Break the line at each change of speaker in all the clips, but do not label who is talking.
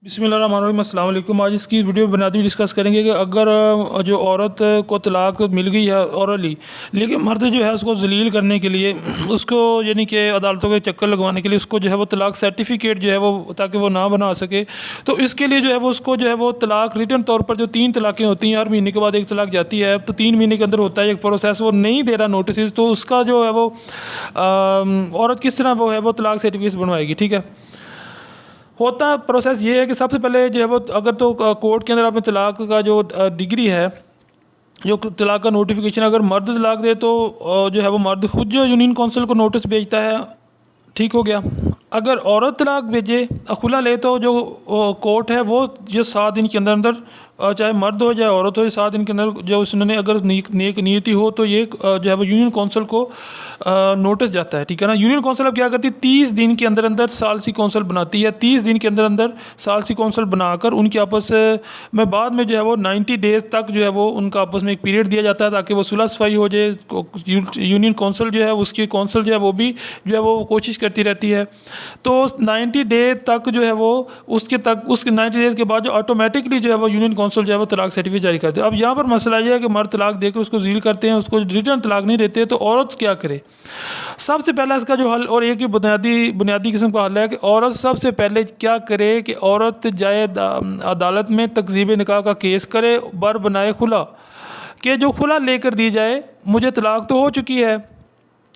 बिस्मिल्लाहिर्रहमानिर्रहीम, अस्सलाम वालेकुम। आज इसकी वीडियो बुनियादी डिस्कस करेंगे कि अगर जो औरत को तलाक मिल गई है औरली, लेकिन मर्द जो है उसको जलील करने के लिए उसको यानी कि अदालतों के चक्कर लगवाने के लिए उसको जो है वो तलाक सर्टिफिकेट जो है वो ताकि वो ना बना सके, तो इसके लिए जो है वो उसको जो है वो तलाक रिटन तौर पर जो 3 तलाक़ें होती हैं, हर महीने के बाद एक तलाक जाती है, तो 3 महीने के अंदर होता है एक प्रोसेस, वो नहीं दे रहा नोटिस, तो उसका जो है वो औरत किस तरह वो है वो तलाक सर्टिफिकेट बनवाएगी। ठीक है, होता प्रोसेस ये है कि सबसे पहले जो है वो अगर तो कोर्ट के अंदर आपने तलाक का जो डिग्री है, जो तलाक का नोटिफिकेशन, अगर मर्द तलाक दे तो जो है वो मर्द खुद जो यूनियन काउंसिल को नोटिस भेजता है। ठीक हो गया। अगर औरत तलाक भेजे खुला ले तो जो कोर्ट है वो जो 7 दिन के अंदर अंदर, चाहे मर्द हो चाहे औरत हो, 7 दिन के अंदर जो उसने अगर नेक नीयति हो तो ये जो है वो यूनियन काउंसिल को नोटिस जाता है। ठीक है ना। यूनियन काउंसिल अब क्या करती है, 30 दिन के अंदर अंदर सालसी काउंसिल बनाती है। 30 दिन के अंदर अंदर सालसी काउंसिल बनाकर उनके आपस में बाद में जो है वो 90 डेज़ तक जो है वो उनका आपस में एक पीरियड दिया जाता है ताकि वो सुलह सफाई हो जाए। यूनियन काउंसिल जो है उसकी काउंसिल जो है वो भी जो है वो कोशिश करती रहती है। तो 90 डे तक जो है वो उसके 90 डेज़ के बाद जो ऑटोमेटिकली जो है वो यूनियन काउंसिल जो है वो तलाक सर्टिफिकेट जारी करते हैं। अब यहाँ पर मसला ये है कि मर्द तलाक देकर उसको ज़ील करते हैं, उसको रिटर्न तलाक नहीं देते, तो औरत क्या करे। सबसे पहला इसका जो हल, और एक ही बुनियादी किस्म का हल है कि औरत सबसे पहले क्या करे कि औरत जाए अदालत में तकज़ीब निकाह का केस करे, बर बनाए खुला, कि जो खुला लेकर दी जाए, मुझे तलाक तो हो चुकी है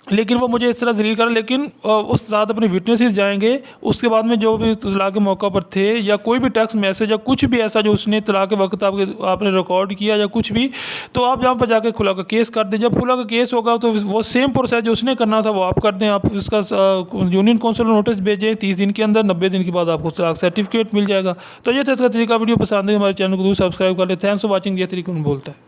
लेकिन वो मुझे इस तरह जलील कर, लेकिन उस साथ अपने विटनेसेस जाएंगे, उसके बाद में जो भी तलाक के मौका पर थे या कोई भी टेक्स्ट मैसेज या कुछ भी ऐसा जो उसने तलाक के वक्त आपने रिकॉर्ड किया या कुछ भी, तो आप यहाँ पर जाके खुला का केस कर दें। जब खुला का केस होगा तो वो सेम प्रोसेस जो उसने करना था वो आप कर दें। आप इसका यूनियन काउंसिल नोटिस भेजें 30 दिन के अंदर, 90 दिन के बाद आपको तलाक सर्टिफिकेट मिल जाएगा। तो ये था इसका तरीका। वीडियो पसंद है हमारे चैनल को जरूर सब्सक्राइब कर ले। Thanks for watching. ये तरीका बोलता है।